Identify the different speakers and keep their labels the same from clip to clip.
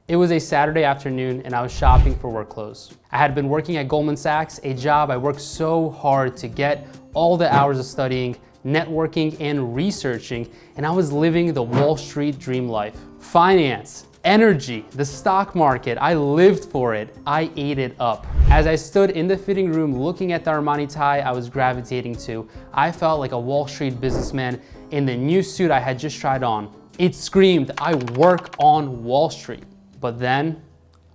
Speaker 1: It was a Saturday afternoon and I was shopping for work clothes. I had been working at Goldman Sachs, a job I worked so hard to get, all the hours of studying, networking, and researching, and I was living the Wall Street dream life. Finance, energy, the stock market, I lived for it. I ate it up. As I stood in the fitting room looking at the Armani tie I was gravitating to, I felt like a Wall Street businessman in the new suit I had just tried on. It screamed, I work on Wall Street. But then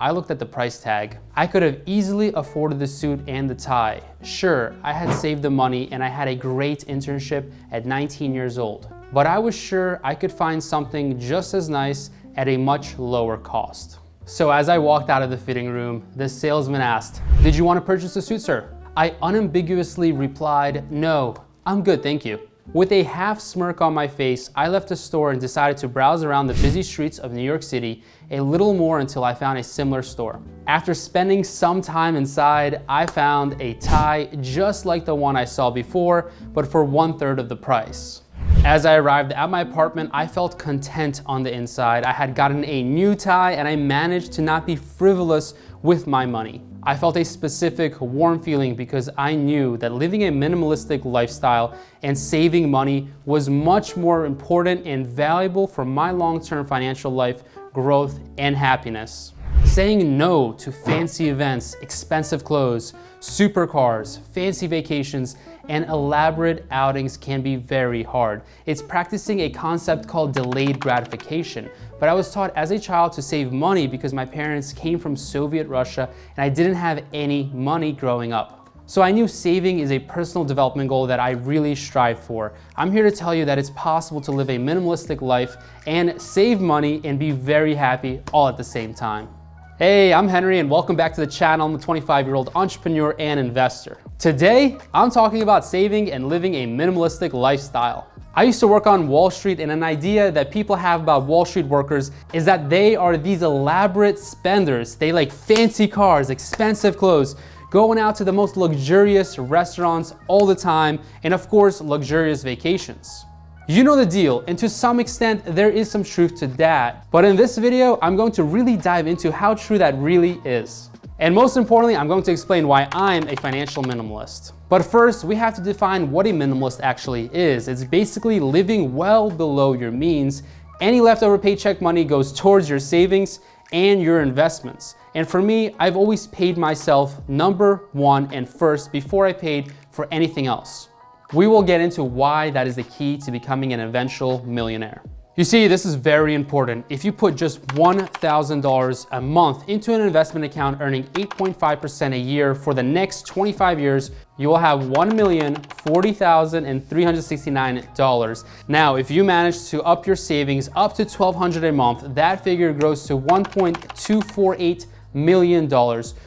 Speaker 1: I looked at the price tag. I could have easily afforded the suit and the tie. Sure, I had saved the money and I had a great internship at 19 years old, but I was sure I could find something just as nice at a much lower cost. So as I walked out of the fitting room, the salesman asked, "Did you want to purchase the suit, sir?" I unambiguously replied, "No, I'm good, thank you." With a half smirk on my face, I left the store and decided to browse around the busy streets of New York City a little more until I found a similar store. After spending some time inside, I found a tie just like the one I saw before, but for 1/3 of the price. As I arrived at my apartment, I felt content on the inside. I had gotten a new tie and I managed to not be frivolous with my money. I felt a specific warm feeling because I knew that living a minimalistic lifestyle and saving money was much more important and valuable for my long-term financial life, growth, and happiness. Saying no to fancy events, expensive clothes, supercars, fancy vacations, and elaborate outings can be very hard. It's practicing a concept called delayed gratification. But I was taught as a child to save money because my parents came from Soviet Russia and I didn't have any money growing up. So I knew saving is a personal development goal that I really strive for. I'm here to tell you that it's possible to live a minimalistic life and save money and be very happy all at the same time. Hey, I'm Henry and welcome back to the channel. I'm a 25-year-old entrepreneur and investor. Today, I'm talking about saving and living a minimalistic lifestyle. I used to work on Wall Street, and an idea that people have about Wall Street workers is that they are these elaborate spenders. They like fancy cars, expensive clothes, going out to the most luxurious restaurants all the time, and of course, luxurious vacations. You know the deal, and to some extent, there is some truth to that. But in this video, I'm going to really dive into how true that really is. And most importantly, I'm going to explain why I'm a financial minimalist. But first, we have to define what a minimalist actually is. It's basically living well below your means. Any leftover paycheck money goes towards your savings and your investments. And for me, I've always paid myself number one and first before I paid for anything else. We will get into why that is the key to becoming an eventual millionaire. You see, this is very important. If you put just $1,000 a month into an investment account earning 8.5% a year for the next 25 years, you will have $1,040,369. Now, if you manage to up your savings up to $1,200 a month, that figure grows to $1.248 million.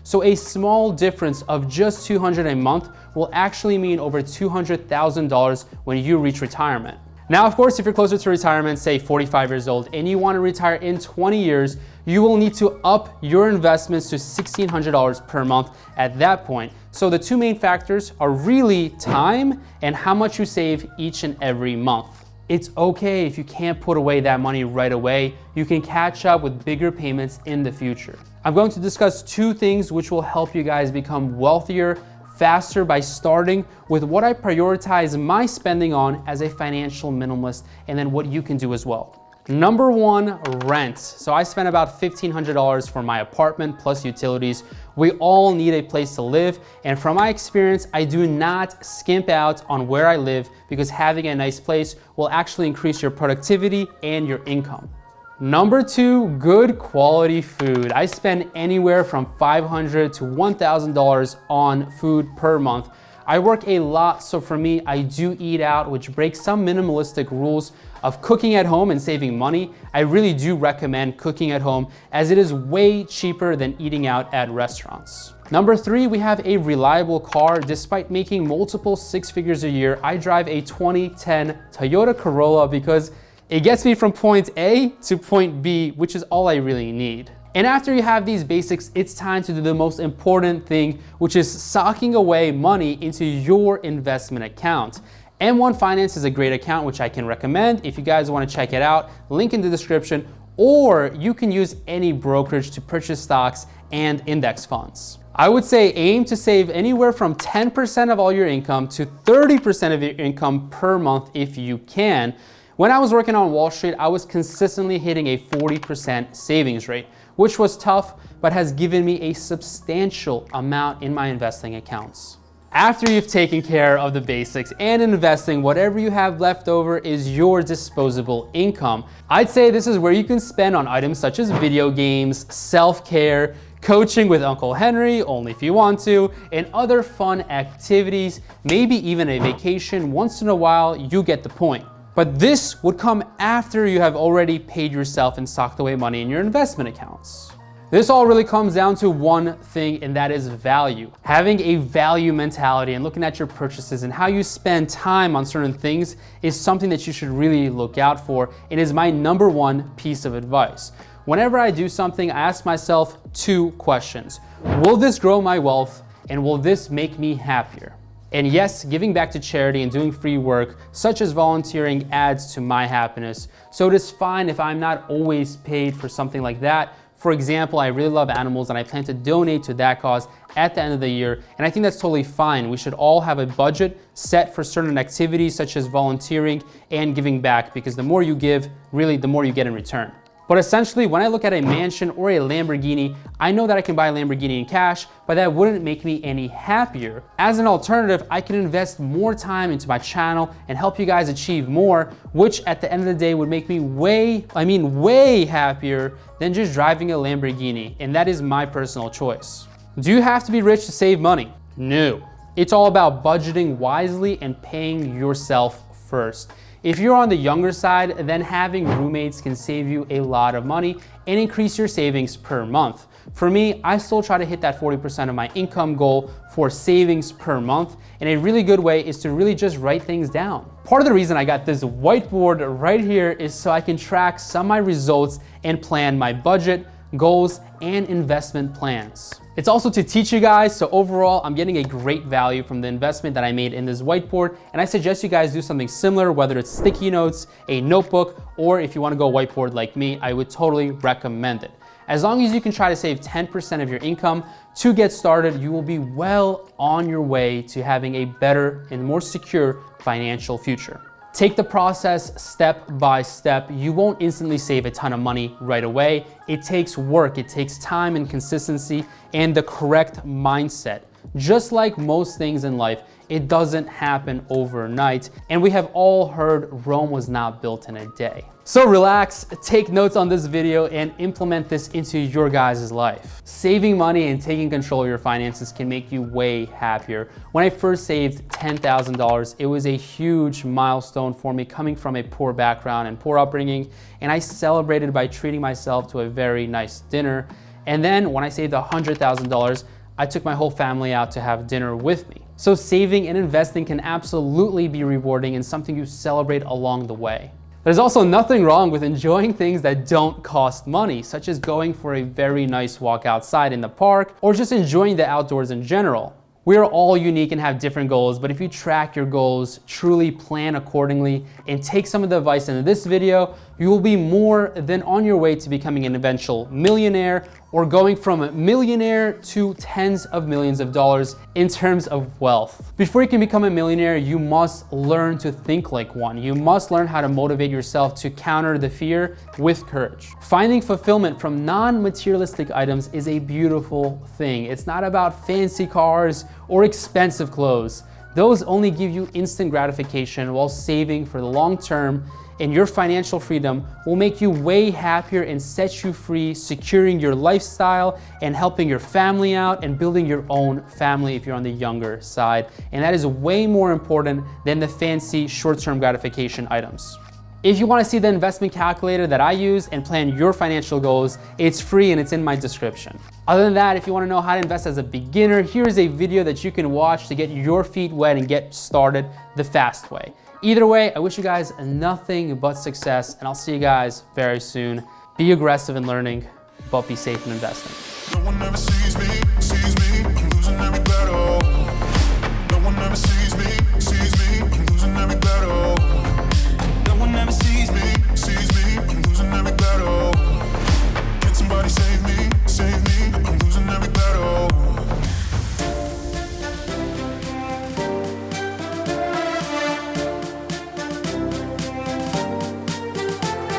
Speaker 1: So a small difference of just $200 a month will actually mean over $200,000 when you reach retirement. Now, of course, if you're closer to retirement, say 45 years old, and you want to retire in 20 years, you will need to up your investments to $1,600 per month at that point. So the two main factors are really time and how much you save each and every month. It's okay if you can't put away that money right away. You can catch up with bigger payments in the future. I'm going to discuss two things which will help you guys become wealthier faster by starting with what I prioritize my spending on as a financial minimalist, and then what you can do as well. Number one, rent. So I spent about $1,500 for my apartment plus utilities. We all need a place to live, and from my experience, I do not skimp out on where I live because having a nice place will actually increase your productivity and your income. Number two, good quality food. I spend anywhere from $500 to $1,000 on food per month. I work a lot, so for me, I do eat out, which breaks some minimalistic rules of cooking at home and saving money. I really do recommend cooking at home as it is way cheaper than eating out at restaurants. Number three, we have a reliable car. Despite making multiple six figures a year, I drive a 2010 Toyota Corolla because it gets me from point A to point B, which is all I really need. And after you have these basics, it's time to do the most important thing, which is socking away money into your investment account. M1 Finance is a great account, which I can recommend if you guys want to check it out. Link in the description. or you can use any brokerage to purchase stocks and index funds. I would say aim to save anywhere from 10% of all your income to 30% of your income per month if you can. When I was working on Wall Street, I was consistently hitting a 40% savings rate, which was tough, but has given me a substantial amount in my investing accounts. After you've taken care of the basics and investing, whatever you have left over is your disposable income. I'd say this is where you can spend on items such as video games, self-care, coaching with Uncle Henry, only if you want to, and other fun activities, maybe even a vacation once in a while. You get the point. But this would come after you have already paid yourself and socked away money in your investment accounts. This all really comes down to one thing, and that is value. Having a value mentality and looking at your purchases and how you spend time on certain things is something that you should really look out for, and is my number one piece of advice. Whenever I do something, I ask myself two questions. Will this grow my wealth, and will this make me happier? And yes, giving back to charity and doing free work, such as volunteering, adds to my happiness. So it is fine if I'm not always paid for something like that. For example, I really love animals and I plan to donate to that cause at the end of the year. And I think that's totally fine. We should all have a budget set for certain activities such as volunteering and giving back, because the more you give, really the more you get in return. But essentially, when I look at a mansion or a Lamborghini, I know that I can buy a Lamborghini in cash, but that wouldn't make me any happier. As an alternative, I can invest more time into my channel and help you guys achieve more, which at the end of the day would make me way happier than just driving a Lamborghini. And that is my personal choice. Do you have to be rich to save money? No. It's all about budgeting wisely and paying yourself first. If you're on the younger side, then having roommates can save you a lot of money and increase your savings per month. For me, I still try to hit that 40% of my income goal for savings per month, and a really good way is to really just write things down. Part of the reason I got this whiteboard right here is so I can track some of my results and plan my budget, goals, and investment plans. It's also to teach you guys, so overall, I'm getting a great value from the investment that I made in this whiteboard, and I suggest you guys do something similar, whether it's sticky notes, a notebook, or if you wanna go whiteboard like me, I would totally recommend it. As long as you can try to save 10% of your income to get started, you will be well on your way to having a better and more secure financial future. Take the process step by step. You won't instantly save a ton of money right away. It takes work, it takes time and consistency and the correct mindset. Just like most things in life, it doesn't happen overnight. And we have all heard Rome was not built in a day. So relax, take notes on this video and implement this into your guys' life. Saving money and taking control of your finances can make you way happier. When I first saved $10,000, it was a huge milestone for me, coming from a poor background and poor upbringing. And I celebrated by treating myself to a very nice dinner. And then when I saved $100,000, I took my whole family out to have dinner with me. So saving and investing can absolutely be rewarding and something you celebrate along the way. There's also nothing wrong with enjoying things that don't cost money, such as going for a very nice walk outside in the park or just enjoying the outdoors in general. We are all unique and have different goals, but if you track your goals, truly plan accordingly, and take some of the advice in this video, you will be more than on your way to becoming an eventual millionaire or going from a millionaire to tens of millions of dollars in terms of wealth. Before you can become a millionaire, you must learn to think like one. You must learn how to motivate yourself to counter the fear with courage. Finding fulfillment from non-materialistic items is a beautiful thing. It's not about fancy cars or expensive clothes. Those only give you instant gratification, while saving for the long term and your financial freedom will make you way happier and set you free, securing your lifestyle and helping your family out and building your own family if you're on the younger side. And that is way more important than the fancy short-term gratification items. If you want to see the investment calculator that I use and plan your financial goals, it's free and it's in my description. Other than that, if you want to know how to invest as a beginner, here's a video that you can watch to get your feet wet and get started the fast way. Either way, I wish you guys nothing but success, and I'll see you guys very soon. Be aggressive in learning, but be safe in investing.
Speaker 2: No one ever sees me, I'm losing every battle. No one ever sees